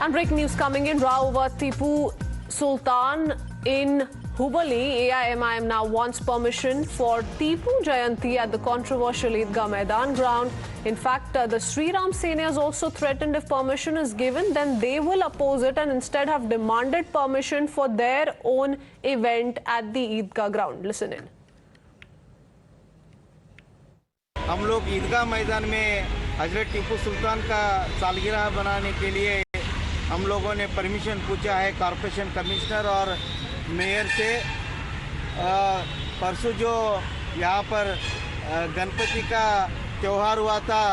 And breaking news coming in, row over Tipu Sultan in Hubbali. AIMIM now wants permission for Tipu Jayanti at the controversial Eidgah Maidan ground. In fact, the Sri Ram Sena has also threatened if permission is given, then they will oppose it and instead have demanded permission for their own event at the Eidgah ground. Listen in. हम लोग ईदगाह मैदान में हजरत टीपू सुल्तान का सालगिरह बनाने के लिए हम लोगों ने परमिशन पूछा है कॉरपोरेशन कमिश्नर और मेयर से। परसों जो यहाँ पर गणपति का त्यौहार हुआ था,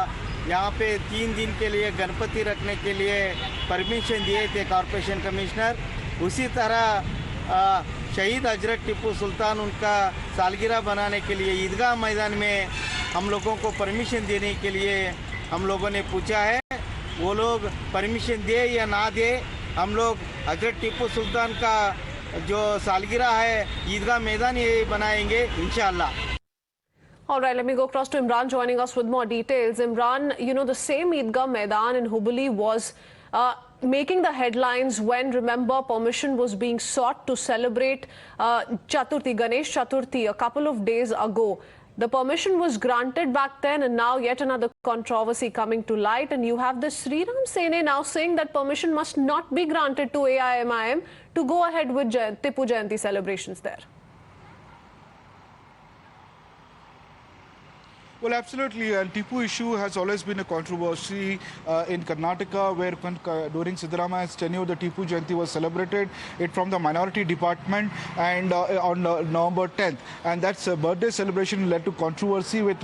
यहाँ पे 3 दिन के लिए गणपति रखने के लिए परमिशन दिए थे कॉरपोरेशन कमिश्नर। उसी तरह शहीद हजरत टीपू सुल्तान उनका सालगिरह बनाने के लिए ईदगाह मैदान में हम लोगों को परमिशन देने के लिए हम लोगों ने पूछा है। वो लोग परमिशन दे या ना दे, हम लोग हजरत टीपू सुल्तान का जो सालगिरह है ईदगाह मैदान ये बनाएंगे इंशाअल्लाह। All right, let me go across to Imran joining us with more details. Imran, you know, the same Eidgah Maidan in Hubbali was making the headlines when, remember, permission was being sought to celebrate Chaturthi, Ganesh Chaturthi, a couple of days ago. The permission was granted back then, and now yet another controversy coming to light. And you have the Sri Ram Sena now saying that permission must not be granted to AIMIM to go ahead with Tipu Jayanti celebrations there. Well, absolutely. And Tipu issue has always been a controversy in Karnataka, where during Siddaramaia's tenure, the Tipu Jayanti was celebrated it from the minority department and on November 10th. And that's a birthday celebration led to controversy with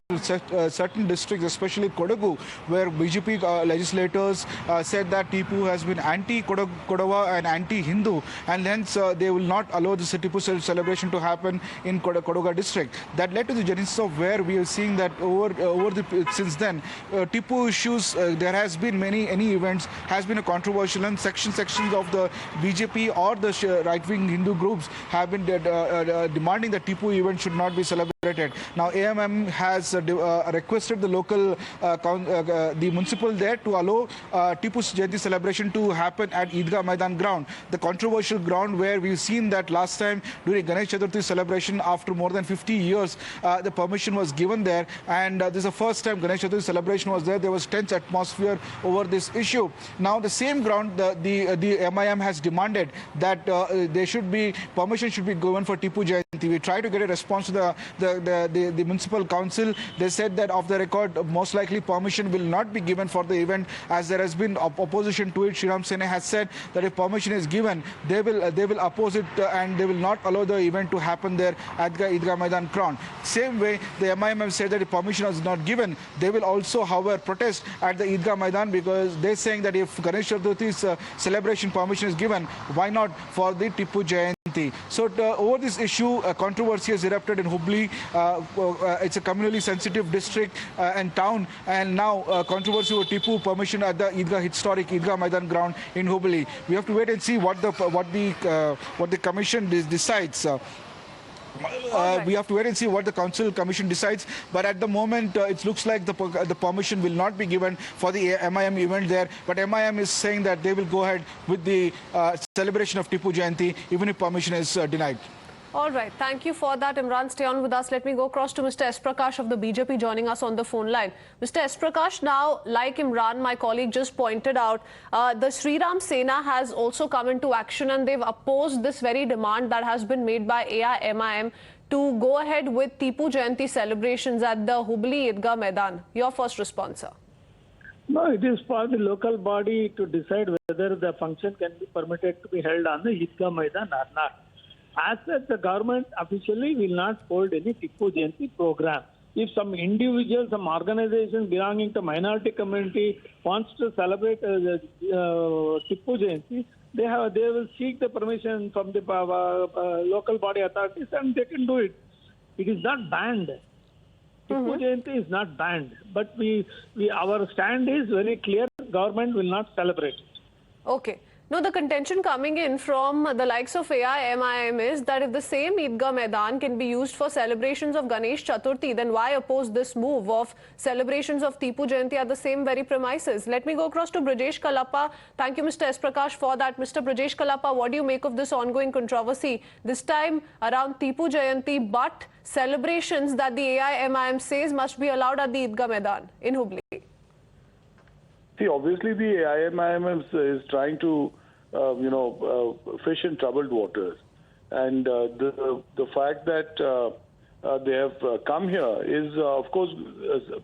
certain districts, especially Kodagu, where BJP legislators said that Tipu has been anti-Kodava and anti-Hindu, and hence they will not allow this Tipu celebration to happen in Kodagu district. That led to the genesis of where we are seeing that since then, Tipu issues, there has been any events, has been a controversial, and sections of the BJP or the right-wing Hindu groups have been demanding that Tipu event should not be celebrated. Now, AIMIM has requested the local, the municipal there to allow Tipu Jayanti celebration to happen at Eidgah Maidan ground, the controversial ground where we've seen that last time during Ganesh Chaturthi celebration, after more than 50 years, the permission was given there. And this is the first time Ganesh Chaturthi celebration was there. There was tense atmosphere over this issue. Now, the same ground, the MIM has demanded that permission should be given for Tipu Jayanti. We tried to get a response to the municipal council. They said that off the record, most likely permission will not be given for the event, as there has been opposition to it. Sri Ram Sena has said that if permission is given, they will oppose it and they will not allow the event to happen there at the Eidgah Maidan ground. Same way, the MIM said that if permission is not given, they will also, however, protest at the Eidgah Maidan, because they're saying that if Ganesh Chaturthi's celebration permission is given, why not for the Tipu Jayanti? So over this issue, controversy has erupted in Hubbali. It's a communally sensitive district and town, and now controversy over Tipu permission at the historic Eidgah Maidan ground in Hubbali. We have to wait and see what the commission decides. We have to wait and see what the council commission decides, but at the moment it looks like the permission will not be given for the MIM event there. But MIM is saying that they will go ahead with the celebration of Tipu Jayanti even if permission is denied. All right. Thank you for that, Imran. Stay on with us. Let me go across to Mr. S. Prakash of the BJP joining us on the phone line. Mr. S. Prakash, now, like Imran, my colleague just pointed out, the Sri Ram Sena has also come into action and they've opposed this very demand that has been made by AIMIM to go ahead with Tipu Jayanti celebrations at the Hubbali Eidgah Maidan. Your first response, sir. No, it is for the local body to decide whether the function can be permitted to be held on the Eidgah Maidan or not. As such, the government officially will not hold any Tipu Jayanti program. If some individual, some organization belonging to minority community wants to celebrate Tipu Jayanti, they will seek the permission from the local body authorities and they can do it. It is not banned. Tipu Jayanti is not banned, but our stand is very clear. Government will not celebrate it. Okay. No, the contention coming in from the likes of AIMIM is that if the same Eidgah Maidan can be used for celebrations of Ganesh Chaturthi, then why oppose this move of celebrations of Tipu Jayanti at the same very premises? Let me go across to Brajesh Kalappa. Thank you, Mr. S. Prakash, for that. Mr. Brajesh Kalappa, what do you make of this ongoing controversy? This time around Tipu Jayanti, but celebrations that the AIMIM says must be allowed at the Eidgah Maidan in Hubbali. See, obviously the AIMIM is trying to, fish in troubled waters, and the fact that they have come here is, of course,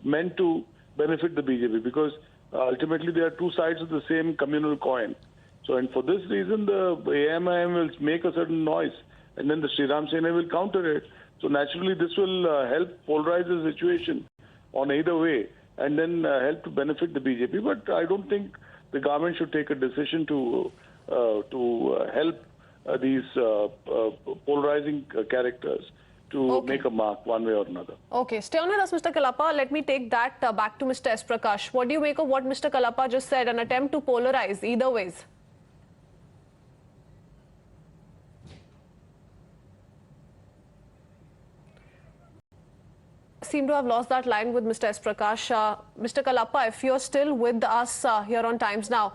meant to benefit the BJP, because ultimately they are two sides of the same communal coin. So, and for this reason, the AIMIM will make a certain noise, and then the Sri Ram Sena will counter it. So naturally, this will help polarize the situation on either way, and then help to benefit the BJP. But I don't think the government should take a decision to help these polarizing characters to make a mark one way or another. Okay, stay on with us, Mr. Kalappa. Let me take that back to Mr. S. Prakash. What do you make of what Mr. Kalappa just said, an attempt to polarize either ways? Seem to have lost that line with Mr. S. Prakash. Mr. Kalappa, if you're still with us here on Times Now,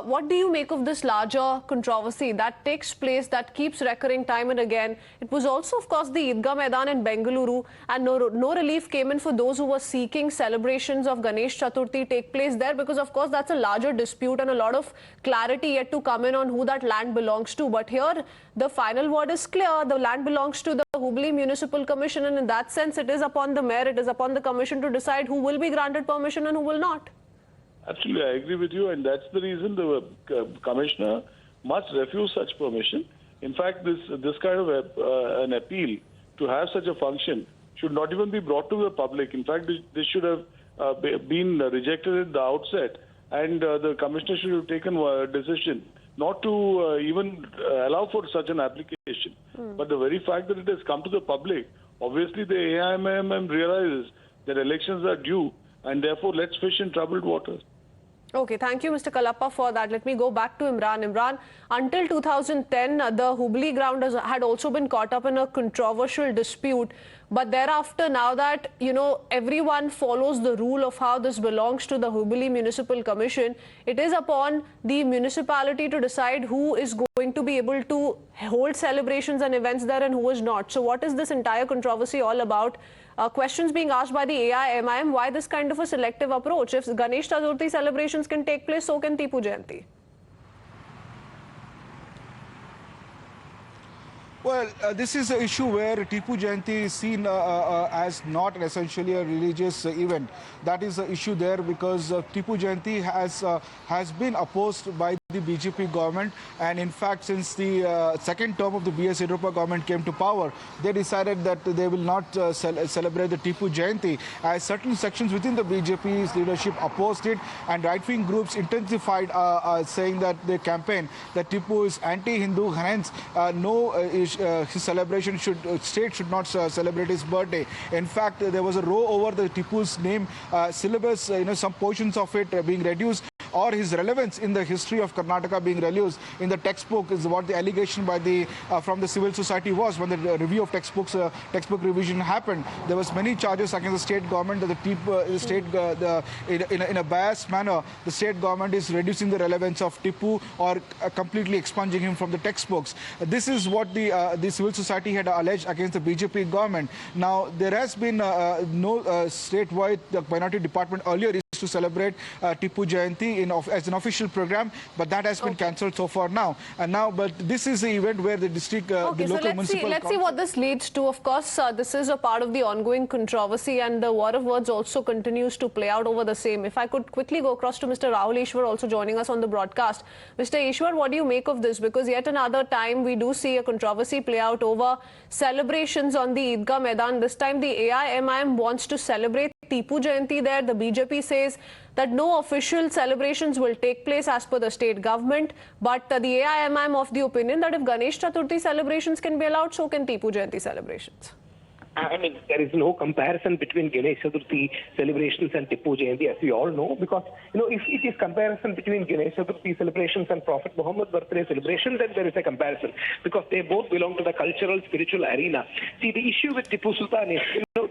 what do you make of this larger controversy that takes place, that keeps recurring time and again? It was also, of course, the Eidgah Maidan in Bengaluru, and no relief came in for those who were seeking celebrations of Ganesh Chaturthi take place there, because, of course, that's a larger dispute and a lot of clarity yet to come in on who that land belongs to. But here, the final word is clear. The land belongs to the Hubbali Municipal Commission, and in that sense, it is upon the mayor, it is upon the commission to decide who will be granted permission and who will not. Absolutely, I agree with you, and that's the reason the commissioner must refuse such permission. In fact, this kind of an appeal to have such a function should not even be brought to the public. In fact, this should have been rejected at the outset, and the commissioner should have taken a decision not to even allow for such an application. But the very fact that it has come to the public, obviously the AIMIM realizes that elections are due, and therefore let's fish in troubled waters. Okay, thank you, Mr. Kalappa, for that. Let me go back to Imran. Imran, until 2010, the Hubbali ground had also been caught up in a controversial dispute. But thereafter, now that, everyone follows the rule of how this belongs to the Hubbali Municipal Commission, it is upon the municipality to decide who is going to be able to hold celebrations and events there and who is not. So what is this entire controversy all about? Questions being asked by the AIMIM, why this kind of a selective approach? If Ganesh Chaturthi celebrations can take place, so can Tipu Jayanti. Well, this is an issue where Tipu Jayanti is seen as not essentially a religious event. That is the issue there, because Tipu Jayanti has been opposed by the BJP government, and in fact, since the second term of the B.S. Yediyurappa government came to power, they decided that they will not celebrate the Tipu Jayanti, as certain sections within the BJP's leadership opposed it, and right-wing groups intensified saying that the campaign that Tipu is anti-Hindu, hence his celebration state should not celebrate his birthday. In fact, there was a row over the Tipu's name syllabus, some portions of it being reduced, or his relevance in the history of Karnataka being reduced in the textbook, is what the allegation by from the civil society was. When the review of textbook revision happened, there was many charges against the state government that in a biased manner, the state government is reducing the relevance of Tipu or completely expunging him from the textbooks. This is what the civil society had alleged against the BJP government. Now, there has been no statewide minority department earlier to celebrate Tipu Jayanti as an official program, but that has been cancelled so far now. But this is the event where the district, the local municipal. Let's see what this leads to. Of course, this is a part of the ongoing controversy, and the war of words also continues to play out over the same. If I could quickly go across to Mr. Rahul Ishwar, also joining us on the broadcast. Mr. Ishwar, what do you make of this? Because yet another time we do see a controversy play out over celebrations on the Eidgah Maidan. This time the AIMIM wants to celebrate Tipu Jayanti there. The BJP says that no official celebrations will take place as per the state government, but the AIMIM of the opinion that if Ganesh Chaturthi celebrations can be allowed, so can Tipu Jayanti celebrations. I mean, there is no comparison between Ganesh Chaturthi celebrations and Tipu Jayanti, as we all know, because, if it is comparison between Ganesh Chaturthi celebrations and Prophet Muhammad's birthday celebration, then there is a comparison, because they both belong to the cultural, spiritual arena. See, the issue with Tipu Sultan is,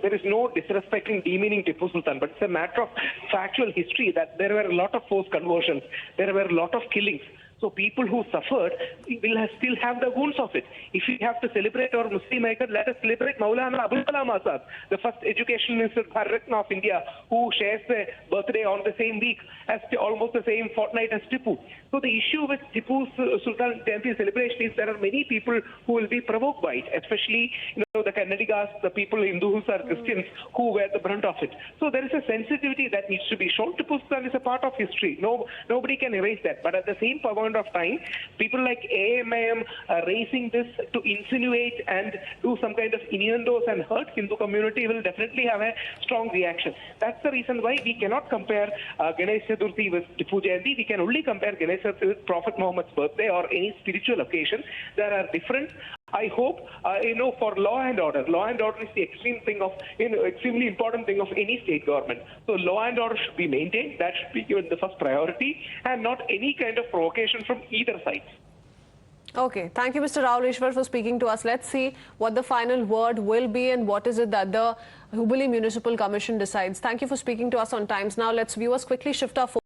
there is no disrespecting, demeaning Tipu Sultan, but it's a matter of factual history that there were a lot of forced conversions, there were a lot of killings. So people who suffered will still have the wounds of it. If we have to celebrate our Muslim icon, let us celebrate Maulana Abul Kalam Azad, the first education minister of India, who shares the birthday on the same week as almost the same fortnight as Tipu. So the issue with Tipu Sultan Jayanti celebration is there are many people who will be provoked by it, especially the Kannadigas, the people, Hindus or Christians, who wear the brunt of it. So there is a sensitivity that needs to be shown. Tipu Sultan is a part of history. Nobody can erase that. But at the same point of time, people like AIMIM are raising this to insinuate and do some kind of innuendos and hurt Hindu community will definitely have a strong reaction. That's the reason why we cannot compare Ganesh Chaturthi with Tipu Jayanti. We can only compare Ganesh Chaturthi with Prophet Muhammad's birthday or any spiritual occasion. There are different. I hope, for law and order is the extremely important thing of any state government. So law and order should be maintained. That should be given the first priority, and not any kind of provocation from either side. Okay, thank you, Mr. Rauleshwar, for speaking to us. Let's see what the final word will be and what is it that the Hubbali Municipal Commission decides. Thank you for speaking to us on Times Now. Let's viewers quickly shift our focus.